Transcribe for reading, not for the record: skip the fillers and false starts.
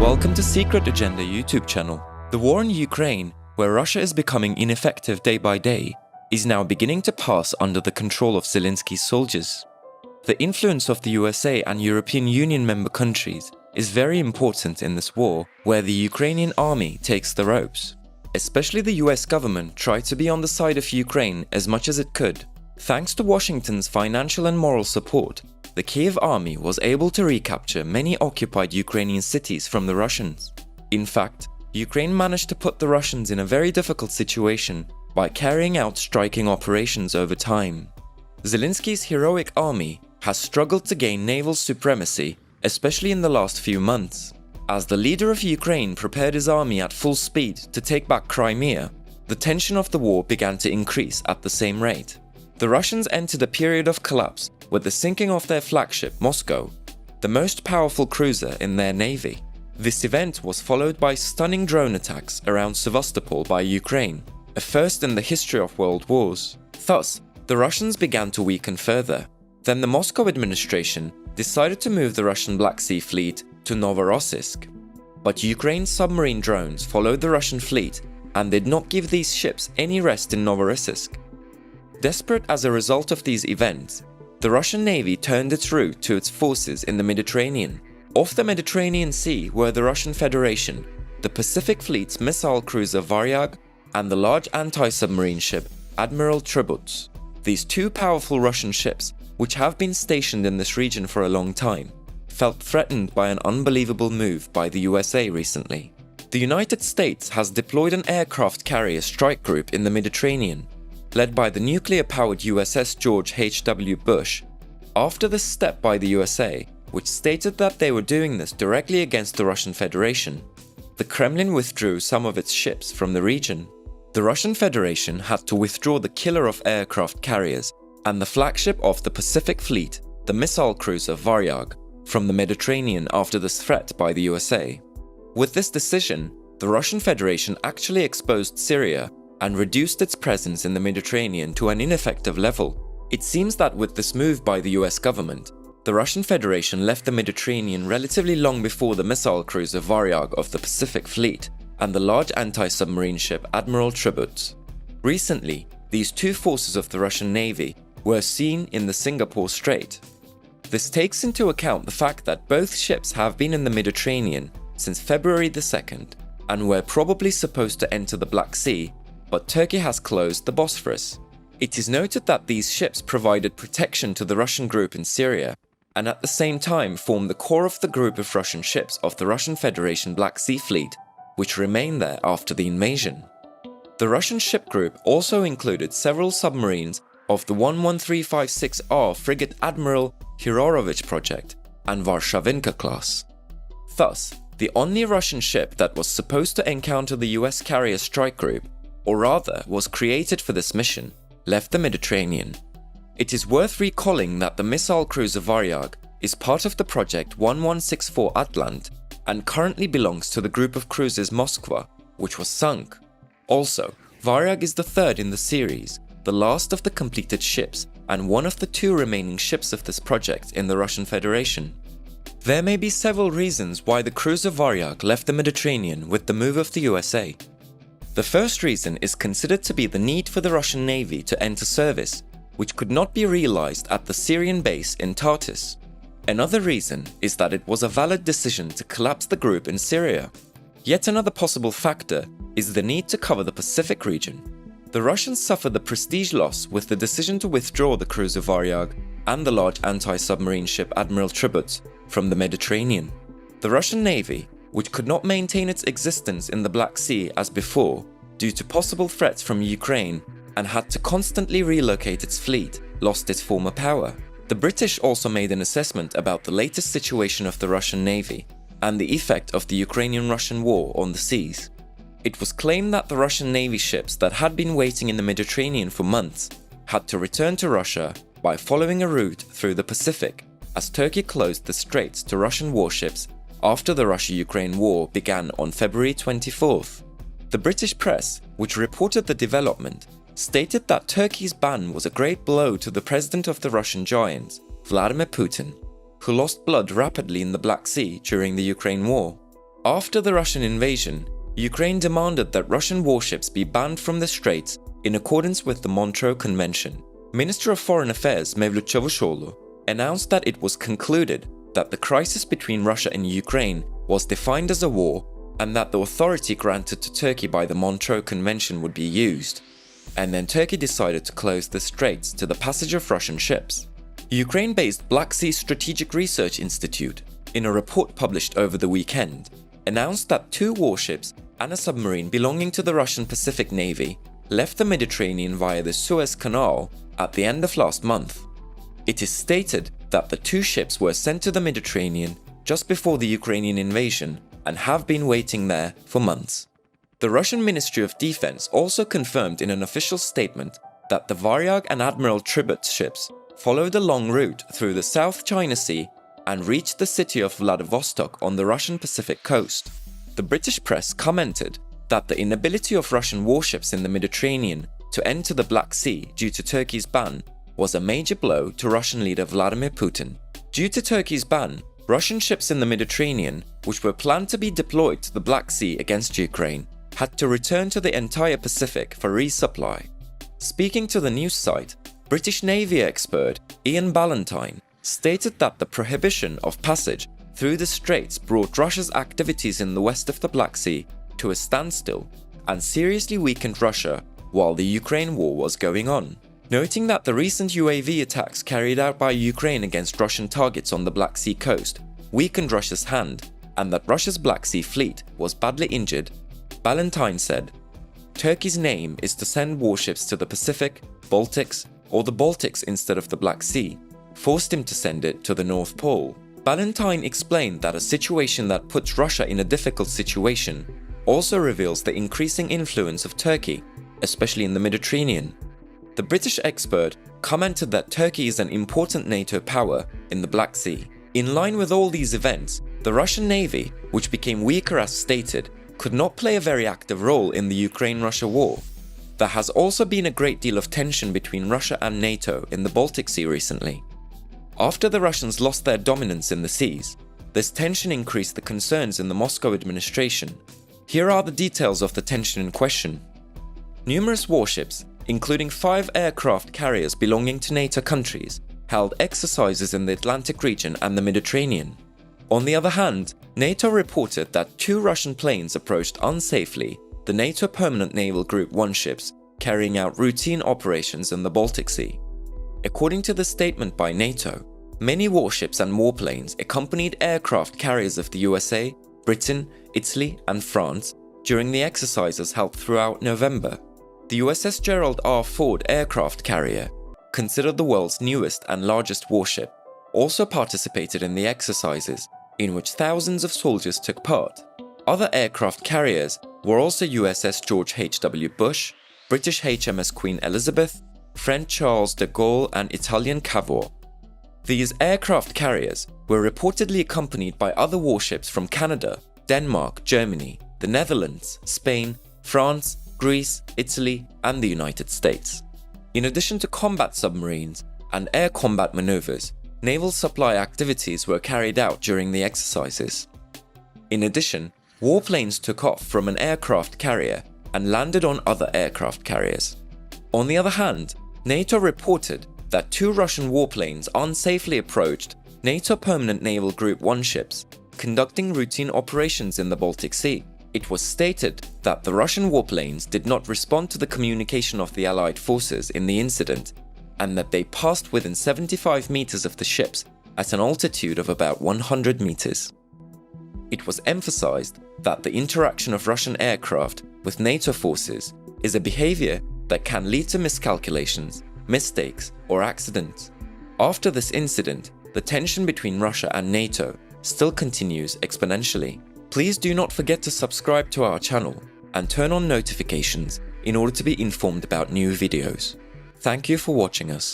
Welcome to Secret Agenda YouTube channel. The war in Ukraine, where Russia is becoming ineffective day by day, is now beginning to pass under the control of Zelensky's soldiers. The influence of the USA and European Union member countries is very important in this war, where the Ukrainian army takes the ropes. Especially the US government tried to be on the side of Ukraine as much as it could. Thanks to Washington's financial and moral support, the Kiev army was able to recapture many occupied Ukrainian cities from the Russians. In fact, Ukraine managed to put the Russians in a very difficult situation by carrying out striking operations over time. Zelensky's heroic army has struggled to gain naval supremacy, especially in the last few months. As the leader of Ukraine prepared his army at full speed to take back Crimea, the tension of the war began to increase at the same rate. The Russians entered a period of collapse with the sinking of their flagship Moscow, the most powerful cruiser in their navy. This event was followed by stunning drone attacks around Sevastopol by Ukraine, a first in the history of world wars. Thus, the Russians began to weaken further. Then the Moscow administration decided to move the Russian Black Sea Fleet to Novorossiysk. But Ukraine's submarine drones followed the Russian fleet and did not give these ships any rest in Novorossiysk. Desperate as a result of these events, the Russian Navy turned its route to its forces in the Mediterranean. Off the Mediterranean Sea were the Russian Federation, the Pacific Fleet's missile cruiser Varyag, and the large anti-submarine ship Admiral Tributs. These two powerful Russian ships, which have been stationed in this region for a long time, felt threatened by an unbelievable move by the USA recently. The United States has deployed an aircraft carrier strike group in the Mediterranean, led by the nuclear-powered USS George H.W. Bush. After this step by the USA, which stated that they were doing this directly against the Russian Federation, the Kremlin withdrew some of its ships from the region. The Russian Federation had to withdraw the killer of aircraft carriers and the flagship of the Pacific Fleet, the missile cruiser Varyag, from the Mediterranean after this threat by the USA. With this decision, the Russian Federation actually exposed Syria and reduced its presence in the Mediterranean to an ineffective level. It seems that with this move by the US government, the Russian Federation left the Mediterranean relatively long before the missile cruiser Varyag of the Pacific Fleet and the large anti-submarine ship Admiral Tributs. Recently, these two forces of the Russian Navy were seen in the Singapore Strait. This takes into account the fact that both ships have been in the Mediterranean since February the 2nd and were probably supposed to enter the Black Sea, but Turkey has closed the Bosphorus. It is noted that these ships provided protection to the Russian group in Syria and at the same time formed the core of the group of Russian ships of the Russian Federation Black Sea Fleet, which remained there after the invasion. The Russian ship group also included several submarines of the 11356R frigate Admiral Hirorovich project and Varshavinka class. Thus, the only Russian ship that was supposed to encounter the US carrier strike group, or rather was created for this mission, left the Mediterranean. It is worth recalling that the missile cruiser Varyag is part of the project 1164 Atlant and currently belongs to the group of cruisers Moskva, which was sunk. Also, Varyag is the third in the series, the last of the completed ships and one of the two remaining ships of this project in the Russian Federation. There may be several reasons why the cruiser Varyag left the Mediterranean with the move of the USA. The first reason is considered to be the need for the Russian Navy to enter service, which could not be realized at the Syrian base in Tartus. Another reason is that it was a valid decision to collapse the group in Syria. Yet another possible factor is the need to cover the Pacific region. The Russians suffered the prestige loss with the decision to withdraw the cruiser Varyag and the large anti-submarine ship Admiral Tributs from the Mediterranean. The Russian Navy, which could not maintain its existence in the Black Sea as before due to possible threats from Ukraine and had to constantly relocate its fleet, lost its former power. The British also made an assessment about the latest situation of the Russian Navy and the effect of the Ukrainian-Russian war on the seas. It was claimed that the Russian Navy ships that had been waiting in the Mediterranean for months had to return to Russia by following a route through the Pacific, as Turkey closed the straits to Russian warships after the Russia-Ukraine war began on February 24th. The British press, which reported the development, stated that Turkey's ban was a great blow to the president of the Russian giants, Vladimir Putin, who lost blood rapidly in the Black Sea during the Ukraine war. After the Russian invasion, Ukraine demanded that Russian warships be banned from the straits in accordance with the Montreux Convention. Minister of Foreign Affairs Mevlut Çavuşoğlu announced that it was concluded that the crisis between Russia and Ukraine was defined as a war and that the authority granted to Turkey by the Montreux Convention would be used. And then Turkey decided to close the straits to the passage of Russian ships. Ukraine-based Black Sea Strategic Research Institute, in a report published over the weekend, announced that 2 warships and a submarine belonging to the Russian Pacific Navy left the Mediterranean via the Suez Canal at the end of last month. It is stated that the 2 ships were sent to the Mediterranean just before the Ukrainian invasion and have been waiting there for months. The Russian Ministry of Defense also confirmed in an official statement that the Varyag and Admiral Tribut ships followed a long route through the South China Sea and reached the city of Vladivostok on the Russian Pacific coast. The British press commented that the inability of Russian warships in the Mediterranean to enter the Black Sea due to Turkey's ban was a major blow to Russian leader Vladimir Putin. Due to Turkey's ban, Russian ships in the Mediterranean, which were planned to be deployed to the Black Sea against Ukraine, had to return to the entire Pacific for resupply. Speaking to the news site, British Navy expert Ian Ballantyne stated that the prohibition of passage through the straits brought Russia's activities in the west of the Black Sea to a standstill and seriously weakened Russia while the Ukraine war was going on, noting that the recent UAV attacks carried out by Ukraine against Russian targets on the Black Sea coast weakened Russia's hand and that Russia's Black Sea fleet was badly injured. Ballantyne said, "Turkey's aim is to send warships to the Pacific, Baltics, or the Baltics instead of the Black Sea, forced him to send it to the North Pole." Ballantyne explained that a situation that puts Russia in a difficult situation also reveals the increasing influence of Turkey, especially in the Mediterranean. The British expert commented that Turkey is an important NATO power in the Black Sea. In line with all these events, the Russian Navy, which became weaker as stated, could not play a very active role in the Ukraine-Russia war. There has also been a great deal of tension between Russia and NATO in the Baltic Sea recently. After the Russians lost their dominance in the seas, this tension increased the concerns in the Moscow administration. Here are the details of the tension in question. Numerous warships, including 5 aircraft carriers belonging to NATO countries, held exercises in the Atlantic region and the Mediterranean. On the other hand, NATO reported that 2 Russian planes approached unsafely the NATO Permanent Naval Group 1 ships carrying out routine operations in the Baltic Sea. According to the statement by NATO, many warships and warplanes accompanied aircraft carriers of the USA, Britain, Italy, and France during the exercises held throughout November. The USS Gerald R. Ford aircraft carrier, considered the world's newest and largest warship, also participated in the exercises, in which thousands of soldiers took part. Other aircraft carriers were also USS George H.W. Bush, British HMS Queen Elizabeth, French Charles de Gaulle, and Italian Cavour. These aircraft carriers were reportedly accompanied by other warships from Canada, Denmark, Germany, the Netherlands, Spain, France, Greece, Italy, and the United States. In addition to combat submarines and air combat maneuvers, naval supply activities were carried out during the exercises. In addition, warplanes took off from an aircraft carrier and landed on other aircraft carriers. On the other hand, NATO reported that 2 Russian warplanes unsafely approached NATO Permanent Naval Group 1 ships, conducting routine operations in the Baltic Sea. It was stated that the Russian warplanes did not respond to the communication of the Allied forces in the incident, and that they passed within 75 meters of the ships at an altitude of about 100 meters. It was emphasized that the interaction of Russian aircraft with NATO forces is a behavior that can lead to miscalculations, mistakes, or accidents. After this incident, the tension between Russia and NATO still continues exponentially. Please do not forget to subscribe to our channel and turn on notifications in order to be informed about new videos. Thank you for watching us.